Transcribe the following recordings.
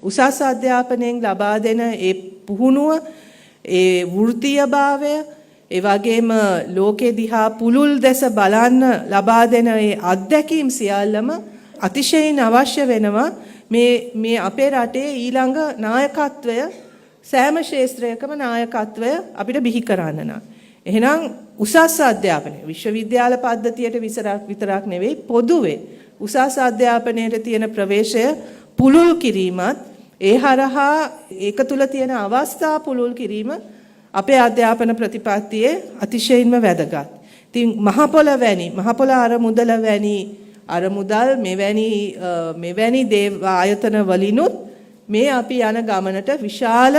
උසස් අධ්‍යාපනයෙන් ලබා දෙන ඒ පුහුණුව, ඒ වෘත්තීයභාවය, ඒ වගේම ලෝකෙ දිහා පුළුල් දැස බලන්න ලබා දෙන ඒ අත්දැකීම් සියල්ලම අතිශයින් අවශ්‍ය වෙනවා මේ අපේ රටේ ඊළඟ නායකත්වය, සෑම ක්ෂේත්‍රයකම නායකත්වය අපිට බිහි කරන්න නම්. එහෙනම් උසස් අධ්‍යාපනය විශ්වවිද්‍යාල පද්ධතියට විතරක් නෙවෙයි, පොදුවේ උසස් අධ්‍යාපනයට තියෙන ප්‍රවේශය පුළුල් කිරීමත්, ඒ හරහා ඒක තුල තියෙන අවස්ථා පුළුල් කිරීම අපේ අධ්‍යාපන ප්‍රතිපත්තියේ අතිශයින්ම වැදගත්. ඉතින් මහපොළ අරමුදල අරමුදල් මෙවැනි ආයතන වලිනුත් මේ අපි යන ගමනට විශාල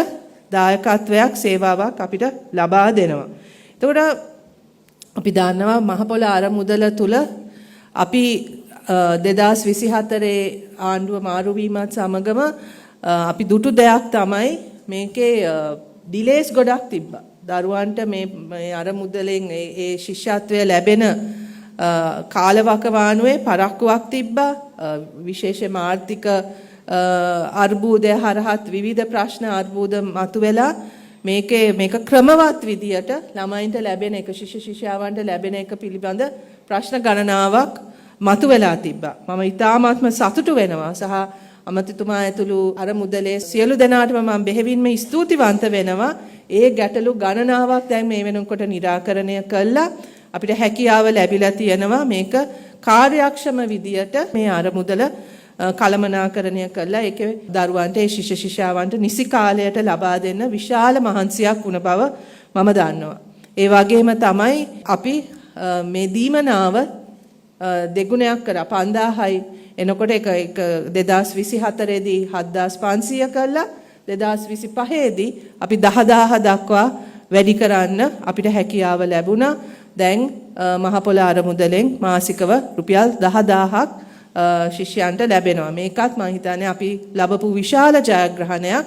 දායකත්වයක්, සේවාවක් අපිට ලබා දෙනවා. එතකොට අපි දන්නවා මහපොළ අරමුදල තුල අපි 2024 ආණ්ඩුව මාරු වීමත් සමගම අපි දුටු දෙයක් තමයි මේකේ ඩිලේස් ගොඩක් තිබ්බා. දරුවන්ට මේ අරමුදලෙන් ඒ ශිෂ්‍යත්වය ලැබෙන කාලවකවානුවේ පරක්කුවක් තිබ්බා. විශේෂයෙන්ම ආර්ථික අර්බුදය හරහත් විවිධ ප්‍රශ්න අර්බුද මතුවෙලා මේක ක්‍රමවත් විදියට ළමයින්ට ලැබෙන එක, ශිෂ්‍යාවන්ට ලැබෙන එක පිළිබඳ ප්‍රශ්න ගණනාවක් මතුවෙලා තිබ්බා. මම ඉතාමත්ම සතුටු වෙනවා සහ අමතිතුමා ඇතුළු අරමුදලේ සියලු දෙනාටම මම බෙහෙවින්ම ස්තුතිවන්ත වෙනවා. ඒ ගැටලු ගණනාවක් දැන් මේ වෙනකොට निराකරණය කළා. අපිට හැකියාව ලැබිලා තියෙනවා මේක කාර්යක්ෂම විදියට මේ අරමුදල කළමනාකරණය කළා. ඒකේ දරුවන්ට, ඒ ශිෂ්‍යාවන්ට නිසි කාලයට ලබා දෙන්න විශාල මහන්සියක් වුණ බව මම දන්නවා. ඒ වගේම තමයි අපි මේ දීමනාව දෙගුණයක් කරා. 5000යි එනකොට එක 2024 දී 7500 කළා. 2025 දී අපි 10000 දක්වා වැඩි කරන්න අපිට හැකියාව ලැබුණා. දැන් මහපොළ අරමුදලෙන් මාසිකව රුපියල් 10000ක් ශිෂ්‍යයන්ට ලැබෙනවා. මේකත් මම හිතන්නේ අපි ලැබපු විශාල ජයග්‍රහණයක්.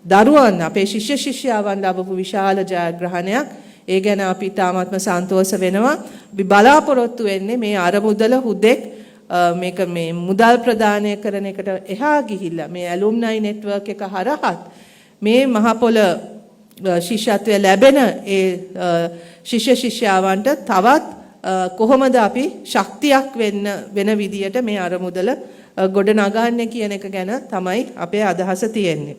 දරුවන්, අපේ ශිෂ්‍යාවන් ලැබපු විශාල ජයග්‍රහණයක්. ඒ ගැන අපි තාමත්ම සන්තෝෂ වෙනවා. අපි බලාපොරොත්තු වෙන්නේ මේ අරමුදල හුදෙක් මේක මේ මුදල් ප්‍රදානය කරන එකට එහා ගිහිල්ලා මේ ඇලුම්නයි නෙට්වර්ක් එක හරහත් මේ මහපොළ ශිෂ්‍යත්වය ලැබෙන ඒ ශිෂ්‍යාවන්ට තවත් කොහොමද අපි ශක්තියක් වෙන විදියට මේ අරමුදල ගොඩ නගන්නේ කියන එක ගැන තමයි අපේ අදහස තියෙන්නේ.